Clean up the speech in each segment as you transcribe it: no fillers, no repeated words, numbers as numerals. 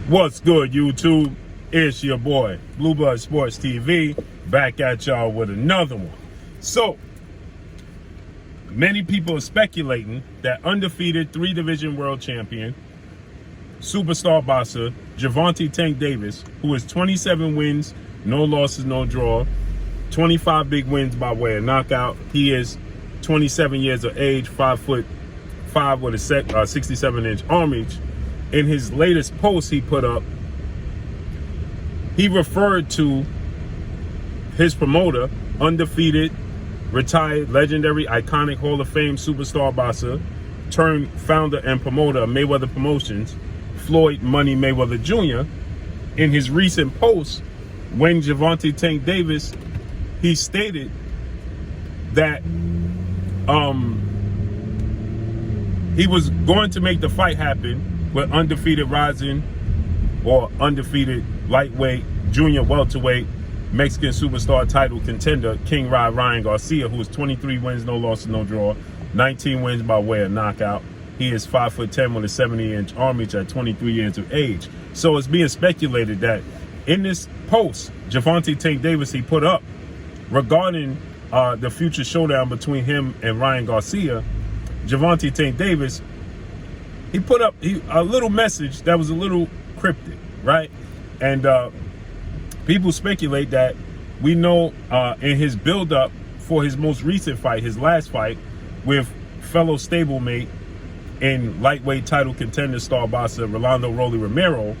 What's good, YouTube? It's your boy, Blue Blood Sports TV, back at y'all with another one. So, many people are speculating that undefeated 3-division world champion, superstar boxer, Gervonta Tank Davis, who has 27 wins, no losses, no draw, 25 big wins by way of knockout. He is 27 years of age, 5'5" with a 67-inch arm reach. In his latest post he put up, he referred to his promoter, undefeated, retired, legendary, iconic Hall of Fame superstar boxer, turned founder and promoter of Mayweather Promotions, Floyd Money Mayweather Jr. In his recent post, when Gervonta Tank Davis, he stated that he was going to make the fight happen with undefeated rising or undefeated lightweight, junior welterweight, Mexican superstar title contender, King Ryan Garcia, who is 23 wins, no losses, no draw, 19 wins by way of knockout. He is 5'10" with a 70-inch arm reach at 23 years of age. So it's being speculated that in this post, Gervonta Tank Davis, he put up regarding the future showdown between him and Ryan Garcia, Gervonta Tank Davis, he put up a little message that was a little cryptic, right? And people speculate that we know in his build-up for his most recent fight, his last fight with fellow stablemate and lightweight title contender star boxer Rolando Rolly Romero,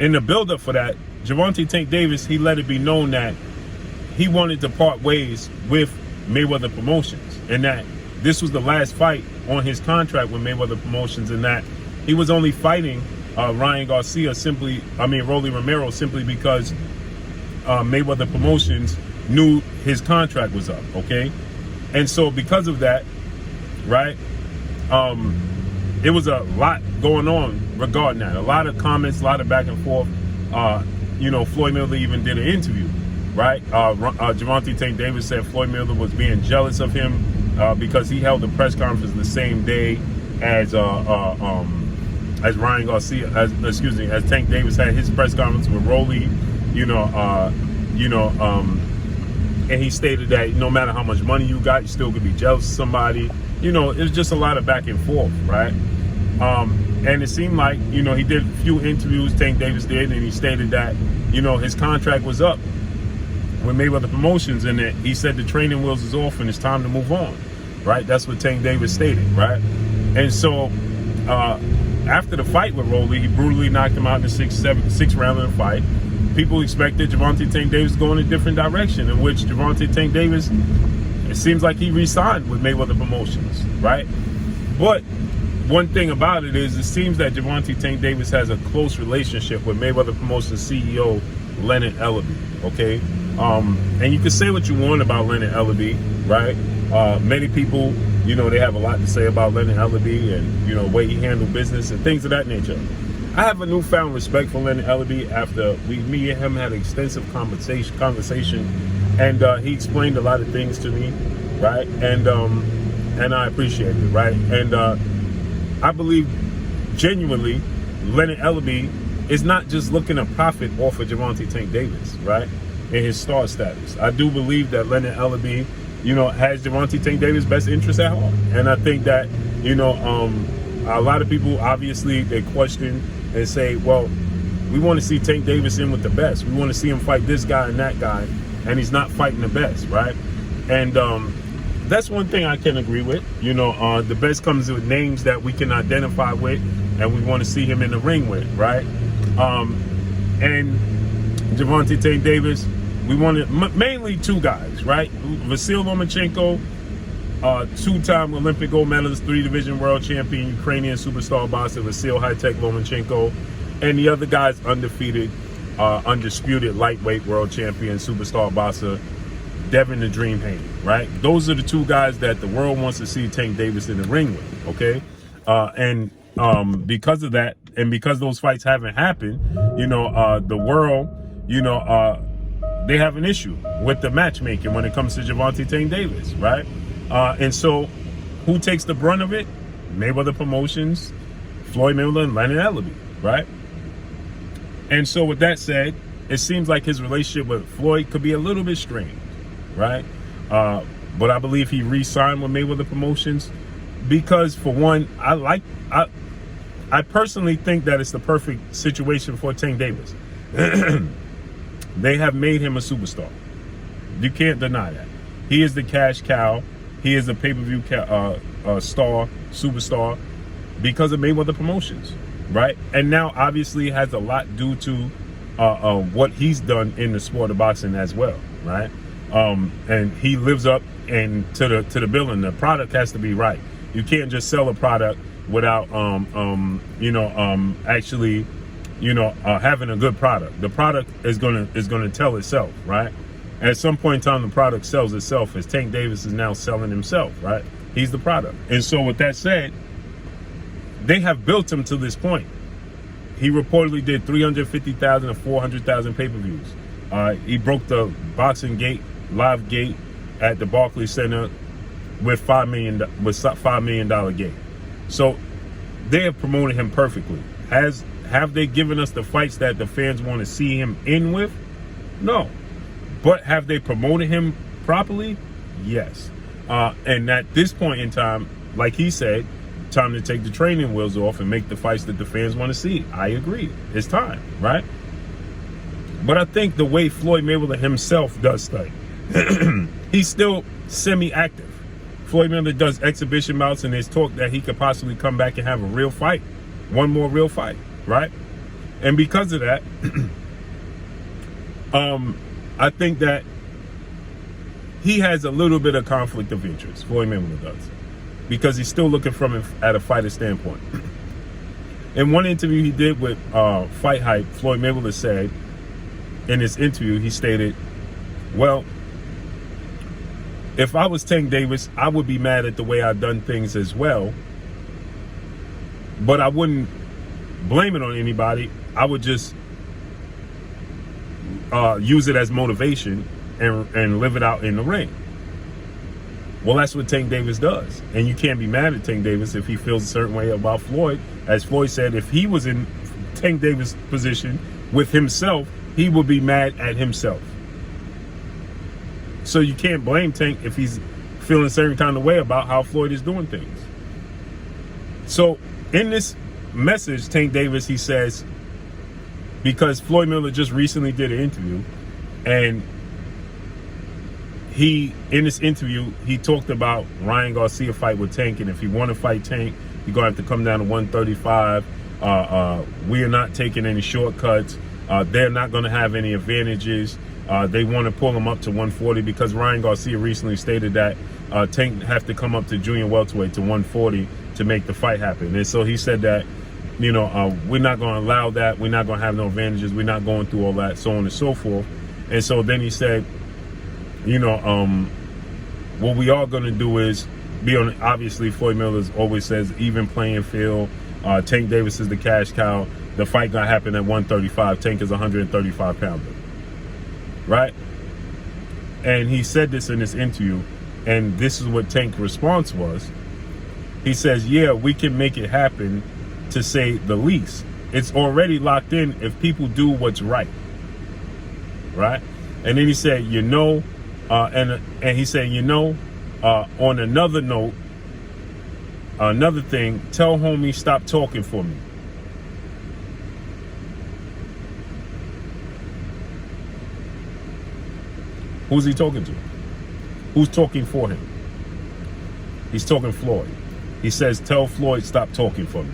in the build-up for that, Gervonta Tank Davis, he let it be known that he wanted to part ways with Mayweather Promotions, and that this was the last fight on his contract with Mayweather Promotions, and that he was only fighting Ryan Garcia Rolly Romero simply because Mayweather Promotions knew his contract was up, okay? And so because of that, right, it was a lot going on regarding that. A lot of comments, a lot of back and forth. Floyd Mayweather even did an interview, right? Gervonta Tank Davis said Floyd Mayweather was being jealous of him because he held the press conference the same day as Ryan Garcia, as Tank Davis had his press conference with Rolly, and he stated that no matter how much money you got, you still could be jealous of somebody. It was just a lot of back and forth, right? And it seemed like, he did a few interviews, Tank Davis did, and he stated that, his contract was up with Mayweather Promotions, and that he said the training wheels is off and it's time to move on, right? That's what Tank Davis stated, right? And so after the fight with Rolly, he brutally knocked him out in the sixth round of the fight. People expected Gervonta Tank Davis to go in a different direction, in which Gervonta Tank Davis, it seems like he re-signed with Mayweather Promotions, right? But one thing about it is, it seems that Gervonta Tank Davis has a close relationship with Mayweather Promotions CEO Leonard Ellerbe, okay? And you can say what you want about Leonard Ellerbe, right? Many people, they have a lot to say about Leonard Ellerbe and, the way he handled business and things of that nature. I have a newfound respect for Leonard Ellerbe after me and him had an extensive conversation, and he explained a lot of things to me, right? And I appreciate it, right? And I believe genuinely Leonard Ellerbe is not just looking to profit off of Gervonta Tank Davis, right? In his star status. I do believe that Leonard Ellerbe, has Gervonta Tank Davis' best interest at heart. And I think that, a lot of people, obviously, they question and say, well, we want to see Tank Davis in with the best. We want to see him fight this guy and that guy, and he's not fighting the best, right? And that's one thing I can agree with. The best comes with names that we can identify with and we want to see him in the ring with, right? And Gervonta Tank Davis, we wanted mainly two guys, right? Vasyl Lomachenko, two-time Olympic gold medalist, 3-division world champion, Ukrainian superstar boxer Vasyl High-Tech Lomachenko, and the other guy's undefeated, undisputed lightweight world champion, superstar boxer Devin the Dream Haney, right? Those are the two guys that the world wants to see Tank Davis in the ring with, okay? And because of that, and because those fights haven't happened, the world, they have an issue with the matchmaking when it comes to Gervonta Tank Davis, right? And so who takes the brunt of it? Mayweather Promotions, Floyd Mayweather, and Leonard Ellerbe, right? And so with that said, it seems like his relationship with Floyd could be a little bit strained, right? But I believe he re-signed with Mayweather Promotions because, for one, I personally think that it's the perfect situation for Tank Davis. They have made him a superstar. You can't deny that. He is the cash cow. He is the pay-per-view star, superstar, because of Mayweather Promotions, right? And now, obviously, has a lot due to what he's done in the sport of boxing as well, right? And he lives up and to the billing. The product has to be right. You can't just sell a product without actually having a good product. The product is gonna tell itself, right? At some point in time, the product sells itself, as Tank Davis is now selling himself, right? He's the product. And so with that said, they have built him to this point. He reportedly did 350,000 to 400,000 pay-per-views. He broke the boxing gate, live gate at the Barclays Center with $5 million gate. So they have promoted him perfectly. Have they given us the fights that the fans want to see him in with? No. But have they promoted him properly? Yes. And at this point in time, like he said, time to take the training wheels off and make the fights that the fans want to see. I agree. It's time, right? But I think the way Floyd Mayweather himself does things, he's still semi-active. Floyd Mayweather does exhibition bouts, and there's talk that he could possibly come back and have a real fight. One more real fight, right? And because of that, I think that he has a little bit of conflict of interest, Floyd Mayweather does, because he's still looking from it at a fighter standpoint. In one interview he did with Fight Hype, Floyd Mayweather said, in his interview, he stated, well, if I was Tank Davis, I would be mad at the way I've done things as well, but I wouldn't blame it on anybody. I would just use it as motivation and live it out in the ring. Well, that's what Tank Davis does. And you can't be mad at Tank Davis if he feels a certain way about Floyd. As Floyd said, if he was in Tank Davis' position with himself, he would be mad at himself. So you can't blame Tank if he's feeling a certain kind of way about how Floyd is doing things. So in this message, Tank Davis, he says, because Floyd Mayweather just recently did an interview, and in this interview, he talked about Ryan Garcia fight with Tank, and if he want to fight Tank, you're going to have to come down to 135. We are not taking any shortcuts. They're not going to have any advantages. They want to pull him up to 140 because Ryan Garcia recently stated that Tank have to come up to junior welterweight to 140 to make the fight happen. And so he said that, we're not going to allow that. We're not going to have no advantages. We're not going through all that, so on and so forth. And so then he said, what we are going to do is be on, obviously Floyd Mayweather always says, even playing field. Tank Davis is the cash cow. The fight going to happen at 135. Tank is 135 pounder. Right? And he said this in this interview, and this is what Tank's response was. He says, yeah, we can make it happen, to say the least. It's already locked in if people do what's right. Right? And then he said, and he said, on another note, another thing, tell homie stop talking for me. Who's he talking to? Who's talking for him? He's talking Floyd. He says, tell Floyd stop talking for me.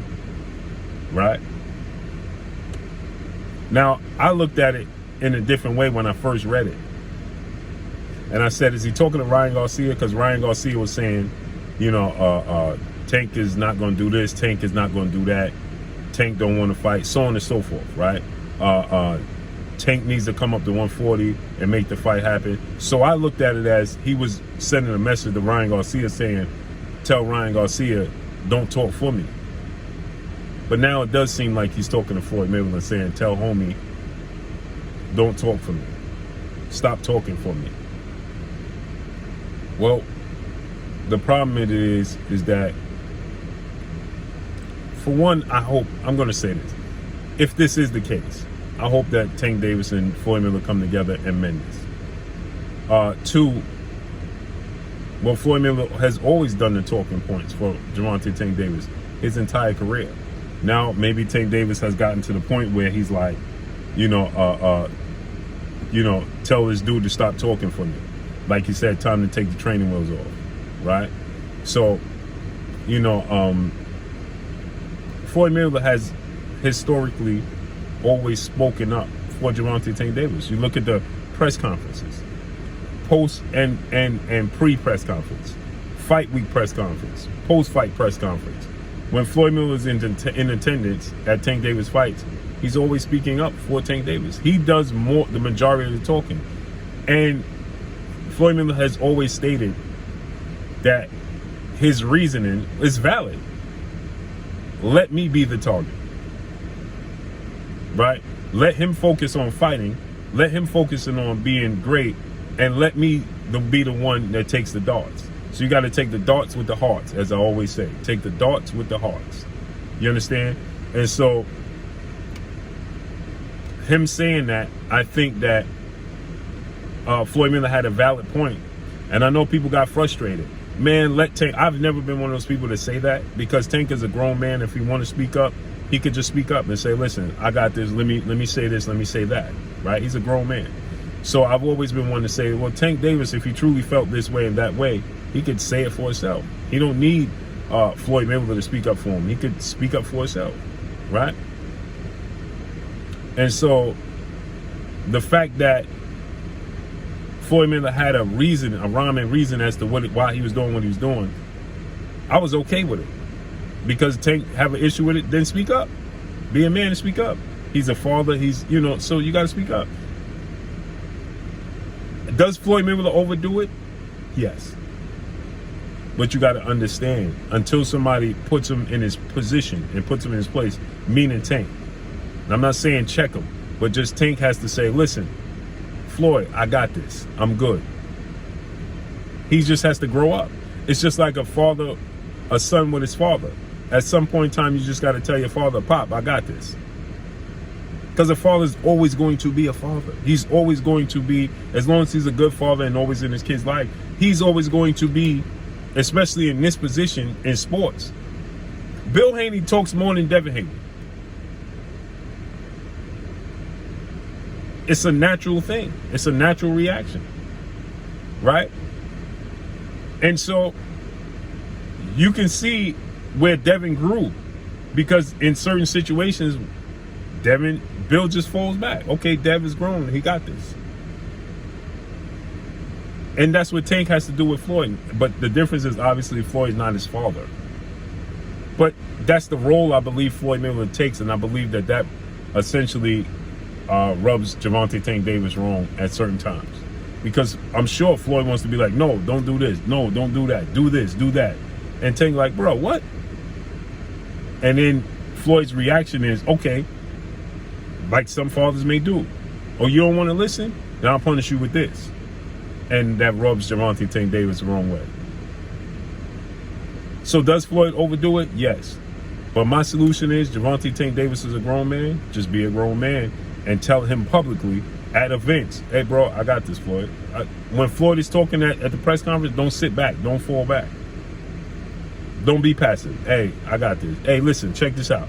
Right? Now, I looked at it in a different way when I first read it. And I said, is he talking to Ryan Garcia? Because Ryan Garcia was saying, Tank is not going to do this. Tank is not going to do that. Tank don't want to fight, so on and so forth, right? Tank needs to come up to 140 and make the fight happen. So I looked at it as he was sending a message to Ryan Garcia saying, tell Ryan Garcia, don't talk for me. But now it does seem like he's talking to Floyd Mayweather saying, tell homie, don't talk for me. Stop talking for me. Well, the problem it is that, for one, I'm going to say this. if this is the case, I hope that Tank Davis and Floyd Mayweather come together and mend this. Two, well, Floyd Mayweather has always done the talking points for Gervonta Tank Davis his entire career. Now, maybe Tank Davis has gotten to the point where he's like, tell this dude to stop talking for me. Like he said, time to take the training wheels off, right? So, Floyd Mayweather has historically always spoken up for Gervonta Tank Davis. You look at the press conferences, post and pre-press conference, fight week press conference, post-fight press conference. When Floyd Mayweather is in attendance at Tank Davis fights, he's always speaking up for Tank Davis. He does the majority of the talking. And Floyd Mayweather has always stated that his reasoning is valid. Let me be the target, right? Let him focus on fighting. Let him focus on being great, and let me be the one that takes the darts. So you got to take the darts with the hearts, as I always say. Take the darts with the hearts. You understand? And so him saying that, I think that Floyd Mayweather had a valid point. And I know people got frustrated. Man, let Tank. I've never been one of those people to say that, because Tank is a grown man. If he want to speak up, he could just speak up and say, listen, I got this. Let me say this. Let me say that. Right? He's a grown man. So I've always been one to say, well, Tank Davis, if he truly felt this way and that way, he could say it for himself. He don't need Floyd Mayweather to speak up for him. He could speak up for himself. Right? And so the fact that Floyd Mayweather had a reason, a rhyme and reason as to why he was doing what he was doing, I was okay with it. Because Tank have an issue with it, then speak up. Be a man and speak up. He's a father, so you got to speak up. Does Floyd Mayweather overdo it? Yes. But you got to understand, until somebody puts him in his position and puts him in his place, meaning Tank. And I'm not saying check him, but just Tank has to say, listen, Floyd, I got this. I'm good. He just has to grow up. It's just like a son with his father. At some point in time, you just got to tell your father, Pop, I got this. Because a father's always going to be a father. He's always going to be, as long as he's a good father and always in his kid's life, he's always going to be, especially in this position in sports. Bill Haney talks more than Devin Haney. It's a natural thing. It's a natural reaction. Right? And so you can see where Devin grew, because in certain situations, Bill just falls back. Okay, Dev is grown. He got this. And that's what Tank has to do with Floyd. But the difference is, obviously, Floyd's not his father. But that's the role I believe Floyd Mayweather takes, and I believe that essentially rubs Gervonta Tank Davis wrong at certain times. Because I'm sure Floyd wants to be like, no, don't do this. No, don't do that. Do this, do that. And Tank like, bro, what? And then Floyd's reaction is, okay, like some fathers may do. Oh, you don't want to listen? Then I'll punish you with this. And that rubs Gervonta Tank Davis the wrong way. So does Floyd overdo it? Yes. But my solution is, Gervonta Tank Davis is a grown man. Just be a grown man and tell him publicly at events, hey, bro, I got this, Floyd. When Floyd is talking at the press conference, don't sit back. Don't fall back. Don't be passive. Hey, I got this. Hey, listen, check this out.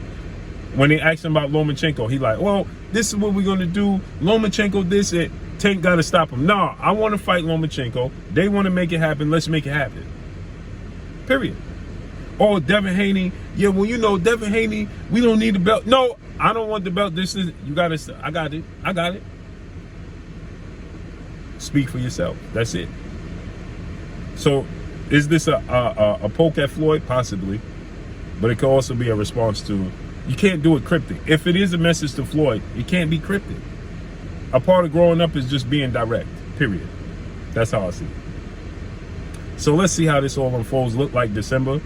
When they asked him about Lomachenko, he like, well, this is what we're going to do. Lomachenko, this, it. Tank got to stop him. Nah, I want to fight Lomachenko. They want to make it happen. Let's make it happen. Period. Oh, Devin Haney. Yeah, well, Devin Haney, we don't need the belt. No, I don't want the belt. You got to, I got it. I got it. Speak for yourself. That's it. So, is this a poke at Floyd? Possibly. But it could also be a response to, you can't do it cryptic. If it is a message to Floyd, it can't be cryptic. A part of growing up is just being direct, period. That's how I see it. So let's see how this all unfolds. Look like December.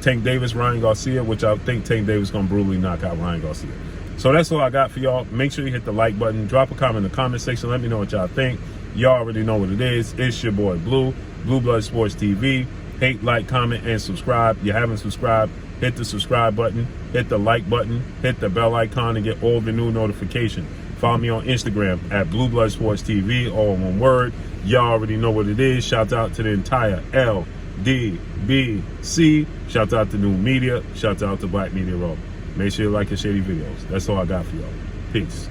Tank Davis, Ryan Garcia, which I think Tank Davis going to brutally knock out Ryan Garcia. So that's all I got for y'all. Make sure you hit the like button. Drop a comment in the comment section. Let me know what y'all think. Y'all already know what it is. It's your boy Blue, Blue Blood Sports TV. Hate, like, comment, and subscribe. If you haven't subscribed, hit the subscribe button, hit the like button, hit the bell icon, and get all the new notifications. Follow me on Instagram at Blue Blood Sports TV, all one word. Y'all already know what it is. Shout out to the entire LDBC. Shout out to New Media. Shout out to Black Media Raw. Make sure you like and share these videos. That's all I got for y'all. Peace.